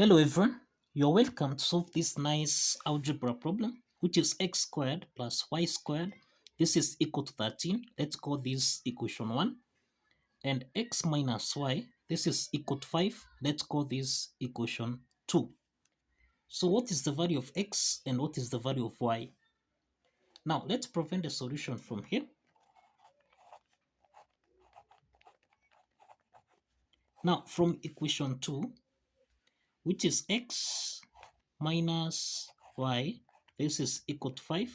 Hello everyone, you're welcome to solve this nice algebra problem, which is x squared plus y squared. This is equal to 13. Let's call this equation 1. And x minus y, this is equal to 5. Let's call this equation 2. So what is the value of x and what is the value of y? Now let's prevent the solution from here. Now from equation 2, which is x minus y, this is equal to 5.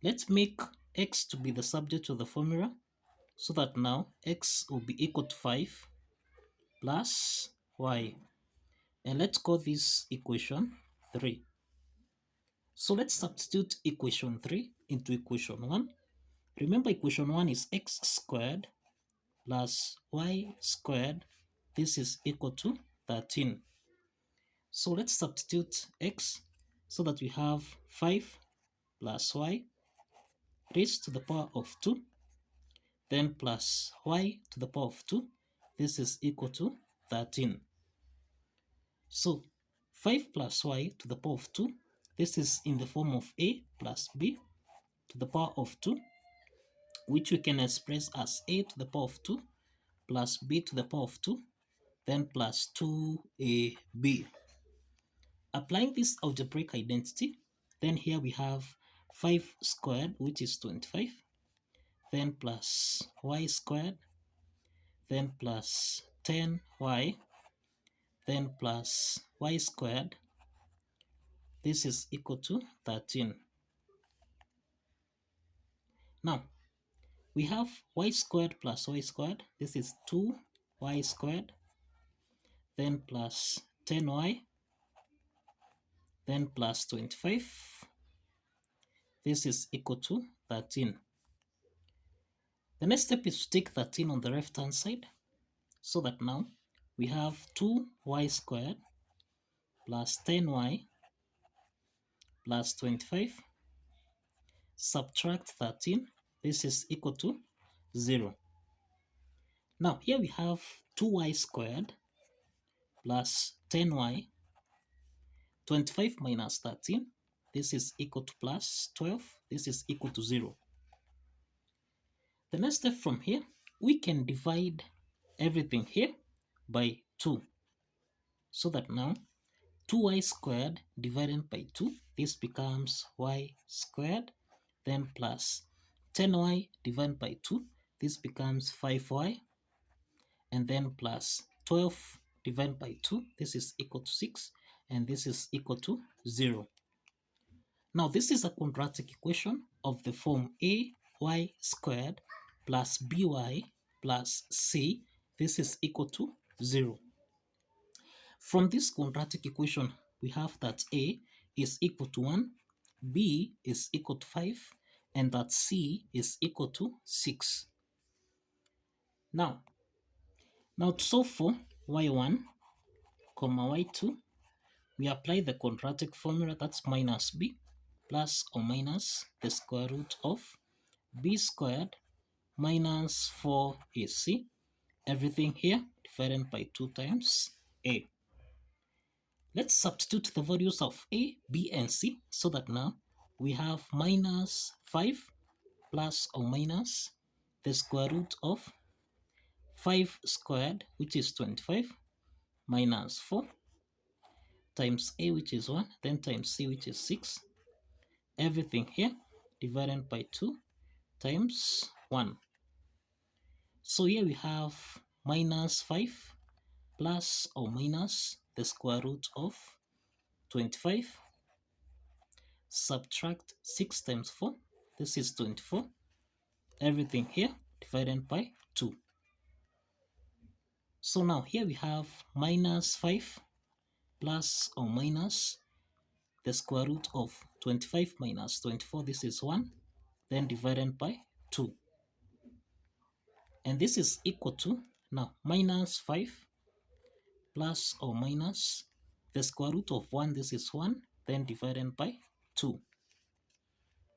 Let's make x to be the subject of the formula so that now x will be equal to 5 plus y. And let's call this equation 3. So let's substitute equation 3 into equation 1. Remember, equation 1 is x squared plus y squared. This is equal to 13. So let's substitute x so that we have 5 plus y raised to the power of 2, then plus y to the power of 2. This is equal to 13. So 5 plus y to the power of 2, this is in the form of a plus b to the power of 2, which we can express as a to the power of 2 plus b to the power of 2, then plus 2ab. Applying this algebraic identity, then here we have 5 squared, which is 25, then plus y squared, then plus 10y, then plus y squared. This is equal to 13. Now, we have y squared plus y squared. This is 2y squared, then plus 10y, then plus 25. This is equal to 13. The next step is to take 13 on the left-hand side, so that now we have 2y squared plus 10y plus 25, subtract 13, this is equal to 0. Now here we have 2y squared plus 10y, 25 minus 13, this is equal to plus 12, this is equal to 0. The next step from here, we can divide everything here by 2, so that now 2y squared divided by 2, this becomes y squared, then plus 10y divided by 2, this becomes 5y, and then plus 12 divided by 2, this is equal to 6, and this is equal to 0. Now this is a quadratic equation of the form ay squared plus by plus c, this is equal to 0. From this quadratic equation, we have that a is equal to 1, b is equal to 5, and that c is equal to 6. Now to solve for y1, y2, we apply the quadratic formula, that's minus b plus or minus the square root of b squared minus 4ac, everything here divided by 2 times a. Let's substitute the values of a, b, and c, so that now we have minus 5 plus or minus the square root of 5 squared, which is 25, minus 4, times a, which is 1, then times c, which is 6, everything here divided by 2 times 1. So here we have minus 5 plus or minus the square root of 25, subtract 6 times 4, this is 24, everything here divided by 2. So now here we have minus 5 plus or minus the square root of 25 minus 24, this is 1, then divided by 2. And this is equal to, now, minus 5 plus or minus the square root of 1, this is 1, then divided by 2.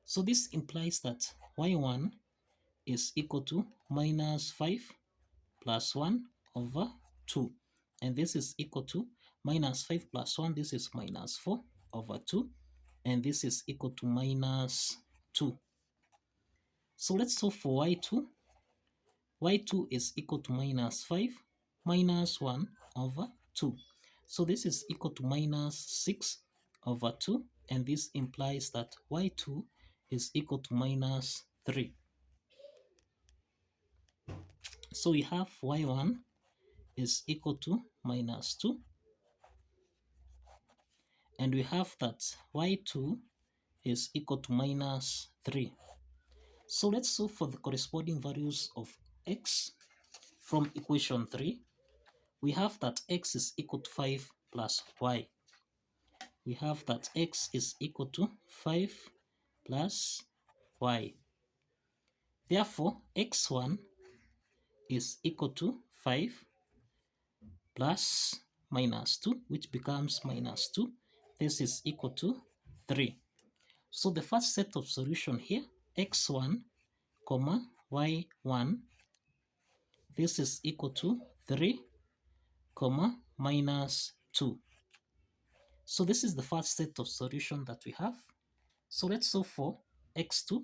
So this implies that y1 is equal to minus 5 plus 1 over 2. And this is equal to minus 5 plus 1, this is minus 4 over 2, and this is equal to minus 2. So let's solve for y2. y2 is equal to minus 5 minus 1 over 2. So this is equal to minus 6 over 2, and this implies that y2 is equal to minus 3. So we have y1 is equal to minus 2, and we have that y2 is equal to minus 3. So let's solve for the corresponding values of x from equation 3. We have that x is equal to 5 plus y. We have that x is equal to 5 plus y. Therefore, x1 is equal to 5 plus minus 2, which becomes minus 2. This is equal to 3. So the first set of solution here, x1, comma, y1, this is equal to 3, comma, minus 2. So this is the first set of solution that we have. So let's solve for x2.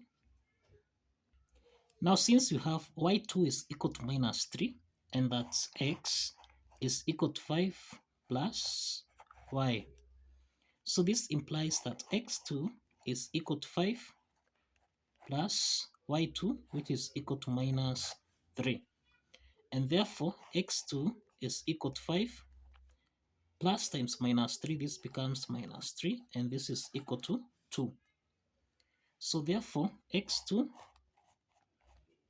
Now since we have y2 is equal to minus 3, and that's x is equal to 5 plus y. So this implies that x2 is equal to 5 plus y2, which is equal to minus 3. And therefore, x2 is equal to 5 plus times minus 3. This becomes minus 3, and this is equal to 2. So therefore, x2,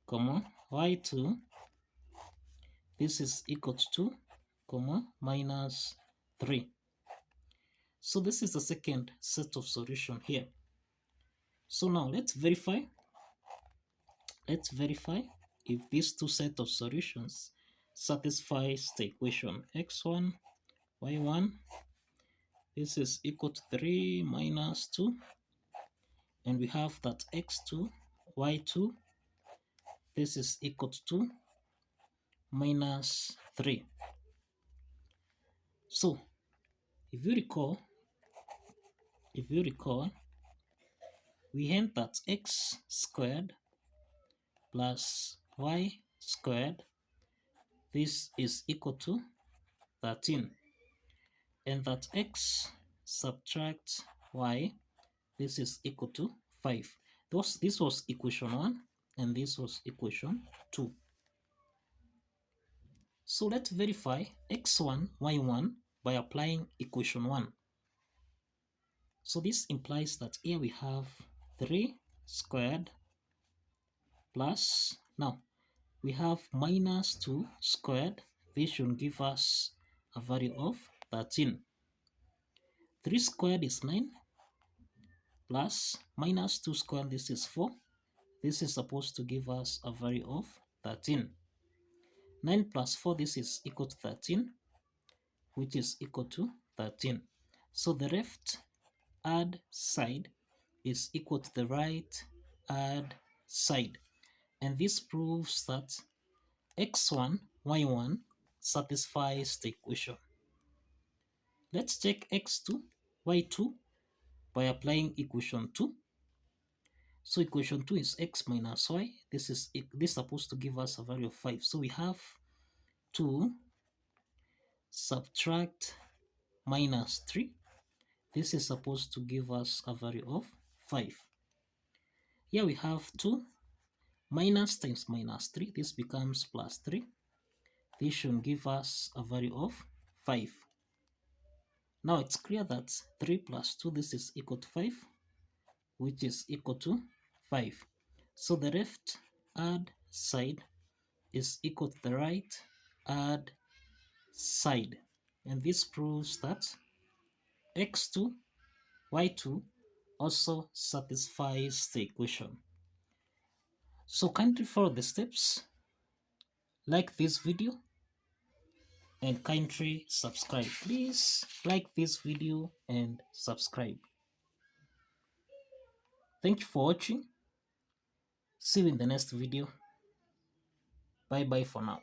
comma, y2, this is equal to 2, comma, minus 3. So this is the second set of solution here. So now let's verify. Let's verify if these two sets of solutions satisfies the equation x1, y1. This is equal to 3 minus 2. And we have that x2, y2. This is equal to 2 minus 3. So if you recall, we had that x squared plus y squared, this is equal to 13, and that x subtract y, this is equal to 5. This was equation 1, and this was equation 2. So let's verify x1, y1 by applying equation 1. So this implies that here we have 3 squared plus, now we have minus 2 squared. This should give us a value of 13. 3 squared is 9 plus minus 2 squared, this is 4. This is supposed to give us a value of 13. 9 plus 4, this is equal to 13, which is equal to 13. So the left hand side is equal to the right hand side. And this proves that x1, y1 satisfies the equation. Let's check x2, y2 by applying equation 2. So equation 2 is x minus y. This is supposed to give us a value of 5. So we have 2 subtract minus 3. This is supposed to give us a value of 5. Here we have 2 minus times minus 3. This becomes plus 3. This should give us a value of 5. Now it's clear that 3 plus 2, this is equal to 5, which is equal to 5. So the left hand side is equal to the right hand side. And this proves that x2, y2 also satisfies the equation. So kindly follow the steps, like this video, and kindly subscribe. Please like this video and subscribe. Thank you for watching. See you in the next video. Bye bye for now.